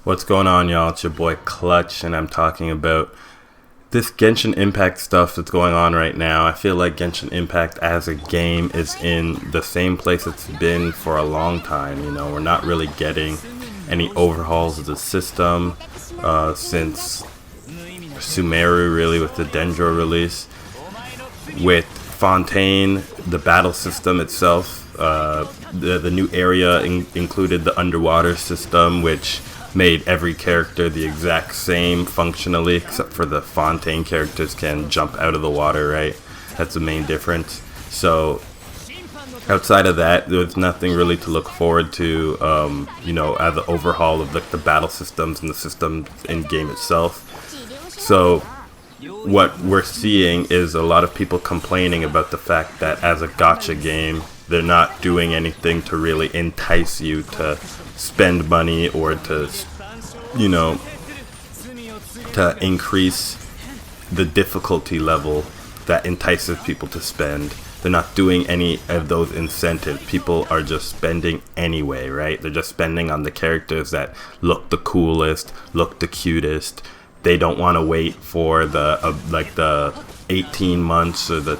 What's going on, y'all? It's your boy Clutch, and I'm talking about this Genshin Impact stuff that's going on right now. I feel like Genshin Impact as a game is in the same place it's been for a long time. We're not really getting any overhauls of the system since Sumeru, really, with the Dendro release. With Fontaine, the battle system itself, the new area included the underwater system, which made every character the exact same functionally, except for the Fontaine characters can jump out of the water, right? That's the main difference. So outside of that, there's nothing really to look forward to, as an overhaul of the battle systems and the system in game itself. So what we're seeing is a lot of people complaining about the fact that as a gacha game, they're not doing anything to really entice you to spend money or to increase the difficulty level that entices people to spend. They're not doing any of those incentives. People are just spending anyway, right? They're just spending on the characters that look the coolest, look the cutest. They don't want to wait for the 18 months or the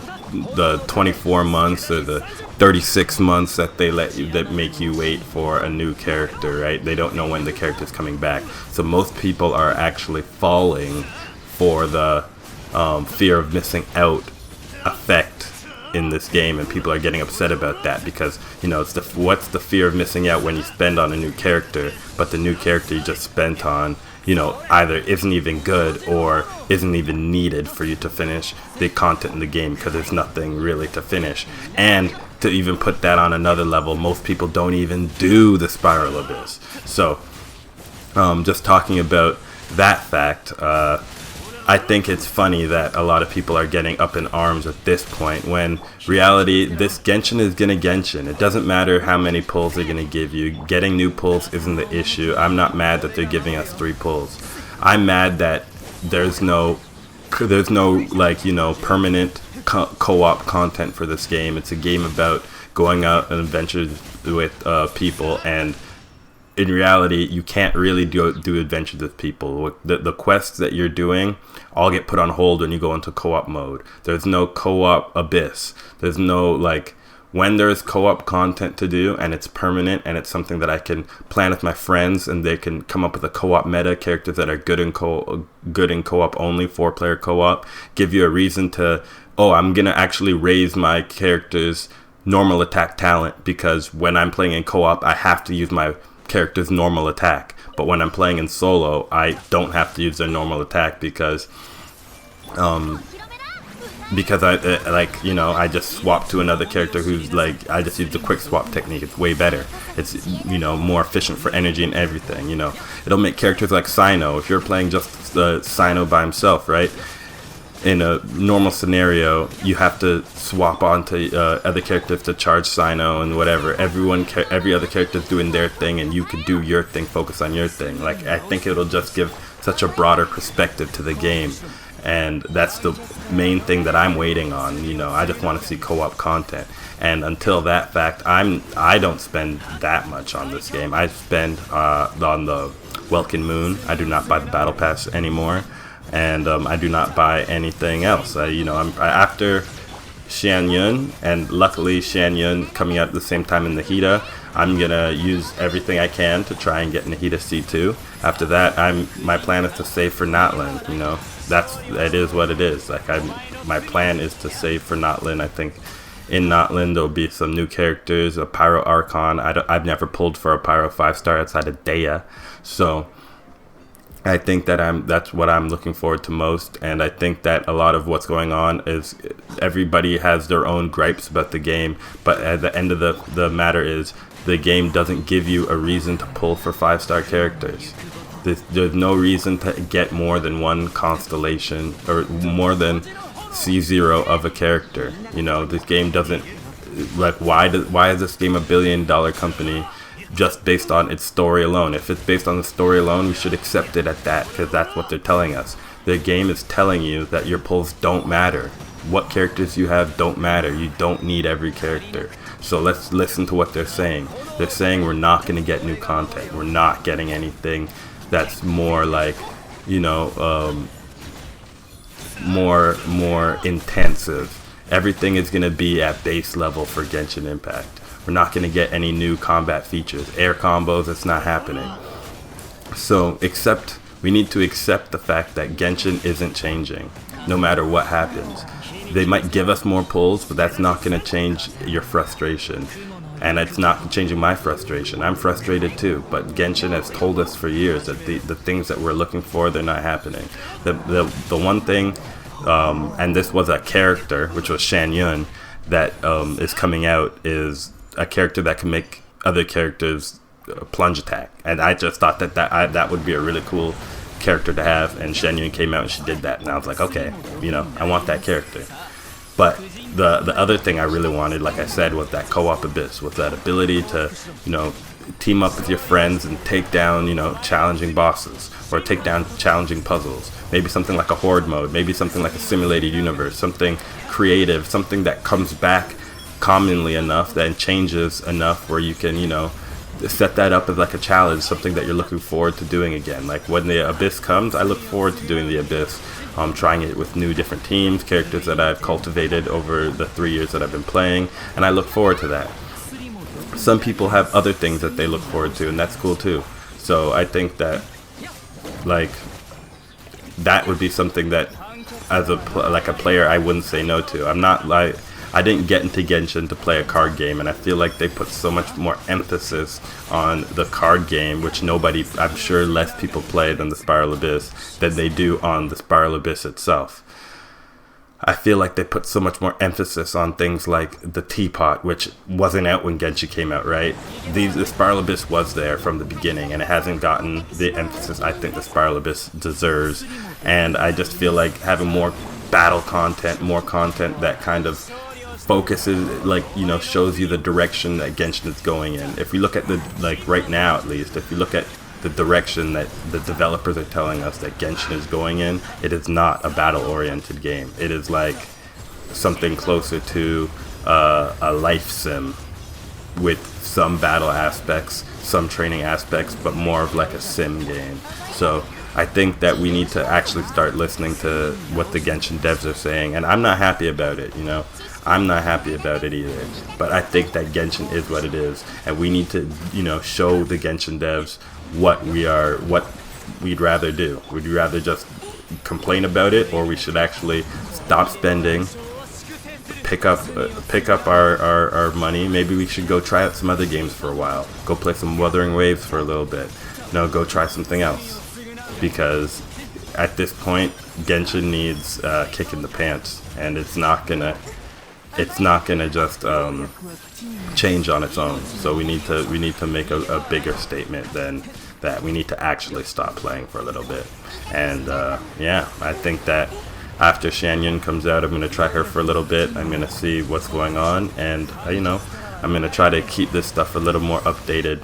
24 months or the 36 months that make you wait for a new character, right? They don't know when the character's coming back. So most people are actually falling for the fear of missing out effect in this game, and people are getting upset about that because what's the fear of missing out when you spend on a new character, but the new character you just spent on either isn't even good or isn't even needed for you to finish the content in the game because there's nothing really to finish. And to even put that on another level, most people don't even do the Spiral Abyss. So just talking about that fact, I think it's funny that a lot of people are getting up in arms at this point when reality, this Genshin is gonna Genshin. It doesn't matter how many pulls they're gonna give you. Getting new pulls isn't the issue. I'm not mad that they're giving us 3 pulls. I'm mad that there's no permanent co-op content for this game. It's a game about going out and adventures with people, and in reality, you can't really do adventures with people. The quests that you're doing all get put on hold when you go into co-op mode. There's no co-op abyss. There's no, when there's co-op content to do and it's permanent and it's something that I can plan with my friends and they can come up with a co-op meta, characters that are good in co-op only, 4-player co-op, give you a reason to, I'm going to actually raise my character's normal attack talent because when I'm playing in co-op, I have to use my character's normal attack, but when I'm playing in solo, I don't have to use their normal attack because I just swap to another character who's I just use the quick swap technique. It's way better. It's more efficient for energy and everything. It'll make characters like Sino. If you're playing just Sino by himself, right? In a normal scenario, you have to swap onto other characters to charge Sino and whatever. Every other character is doing their thing, and you can do your thing, focus on your thing. I think it'll just give such a broader perspective to the game, and that's the main thing that I'm waiting on. I just want to see co-op content, and until that fact, I don't spend that much on this game. I spend on the Welkin Moon. I do not buy the Battle Pass anymore. And I do not buy anything else. I'm after Xian Yun, and luckily Xian Yun coming out at the same time in Nahida. I'm gonna use everything I can to try and get Nahida C2. After that, my plan is to save for Natlan. That is what it is. My plan is to save for Natlan. I think in Natlan there'll be some new characters, a Pyro Archon. I've never pulled for a Pyro 5-star outside of Dea, so I think that's what I'm looking forward to most, and I think that a lot of what's going on is everybody has their own gripes about the game, but at the end of the matter is the game doesn't give you a reason to pull for 5-star characters. There's no reason to get more than one constellation or more than C0 of a character. This game doesn't, why is this game a $1 billion company just based on its story alone? If it's based on the story alone, we should accept it at that, because that's what they're telling us. The game is telling you that your pulls don't matter. What characters you have don't matter. You don't need every character. So let's listen to what they're saying. They're saying we're not going to get new content. We're not getting anything that's more like, you know, more intensive. Everything is going to be at base level for Genshin Impact. We're not going to get any new combat features. Air combos, it's not happening. So we need to accept the fact that Genshin isn't changing, no matter what happens. They might give us more pulls, but that's not going to change your frustration. And it's not changing my frustration. I'm frustrated too, but Genshin has told us for years that the things that we're looking for, they're not happening. The one thing, and this was a character, which was Shan Yun, that is coming out, is a character that can make other characters plunge attack. And I just thought that would be a really cool character to have, and Shan Yun came out and she did that, and I was like, okay, you know, I want that character. But the other thing I really wanted, like I said, was that co-op Abyss, with that ability to, you know, team up with your friends and take down, you know, challenging bosses, or take down challenging puzzles. Maybe something like a horde mode, maybe something like a simulated universe, something creative, something that comes back commonly enough, that changes enough where you can, you know, set that up as like a challenge, something that you're looking forward to doing again. Like when the Abyss comes, I look forward to doing the Abyss. Trying it with new different teams, characters that I've cultivated over the 3 years that I've been playing, and I look forward to that. Some people have other things that they look forward to, and that's cool too. So I think that, like, that would be something that, as a player, I wouldn't say no to. I didn't get into Genshin to play a card game, and I feel like they put so much more emphasis on the card game, which I'm sure less people play than the Spiral Abyss, than they do on the Spiral Abyss itself. I feel like they put so much more emphasis on things like the teapot, which wasn't out when Genshin came out, right? The Spiral Abyss was there from the beginning, and it hasn't gotten the emphasis I think the Spiral Abyss deserves. And I just feel like having more battle content, more content that kind of focuses, like, you know, shows you the direction that Genshin is going in. If we look at right now at least, if you look at the direction that the developers are telling us that Genshin is going in, it is not a battle-oriented game. It is like something closer to a life sim with some battle aspects, some training aspects, but more of like a sim game. So I think that we need to actually start listening to what the Genshin devs are saying, and I'm not happy about it, you know. I'm not happy about it either, but I think that Genshin is what it is, and we need to, you know, show the Genshin devs what we'd rather do. Would you rather just complain about it, or we should actually stop spending, pick up our money? Maybe we should go try out some other games for a while, go play some Wuthering Waves for a little bit, go try something else, because at this point Genshin needs a kick in the pants, and it's not gonna just change on its own. So we need to make a bigger statement than that. We need to actually stop playing for a little bit. And yeah, I think that after Shan Yun comes out, I'm gonna try her for a little bit. I'm gonna see what's going on, and I'm gonna try to keep this stuff a little more updated,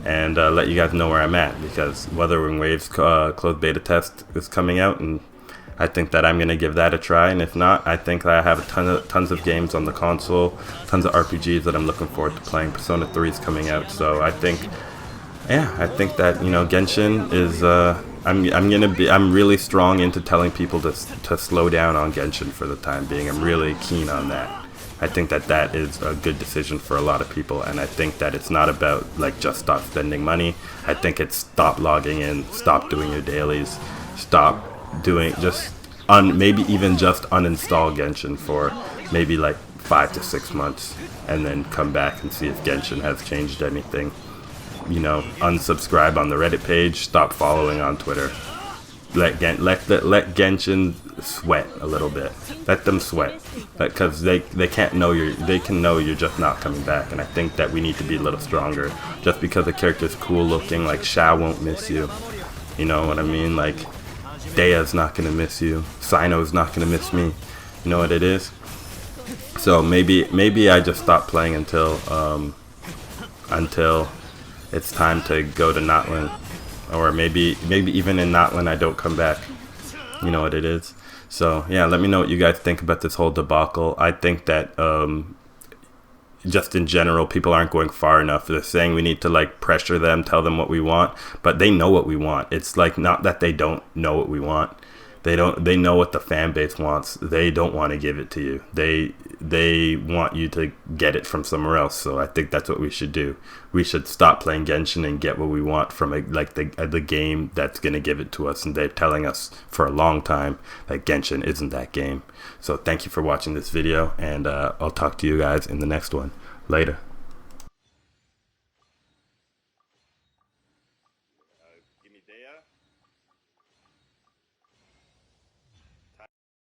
and let you guys know where I'm at, because Wuthering Waves closed beta test is coming out, and I think that I'm going to give that a try, and if not, I think that I have tons of games on the console, tons of RPGs that I'm looking forward to playing. Persona 3 is coming out, so I think that, Genshin is, I'm really strong into telling people to slow down on Genshin for the time being. I'm really keen on that. I think that is a good decision for a lot of people, and I think that it's not about, like, just stop spending money. I think it's stop logging in, stop doing your dailies, stop doing, maybe even just uninstall Genshin for maybe like 5 to 6 months, and then come back and see if Genshin has changed anything. Unsubscribe on the Reddit page, stop following on Twitter. Let Genshin sweat a little bit. Let them sweat, because they can know you're just not coming back. And I think that we need to be a little stronger. Just because a character is cool looking, like Sha won't miss you. You know what I mean? Like, Daya's not gonna miss you. Sino's not gonna miss me. You know what it is? So maybe I just stop playing until it's time to go to Notlin, or maybe even in Notlin I don't come back. You know what it is? So yeah, let me know what you guys think about this whole debacle. I think that just in general, people aren't going far enough. They're saying we need to like pressure them, tell them what we want, but they know what we want. It's like not that they don't know what we want. They know what the fan base wants. They don't want to give it to you. They want you to get it from somewhere else. So I think that's what we should do. We should stop playing Genshin and get what we want from the game that's going to give it to us. And they're telling us for a long time that Genshin isn't that game. So thank you for watching this video, and I'll talk to you guys in the next one. Later.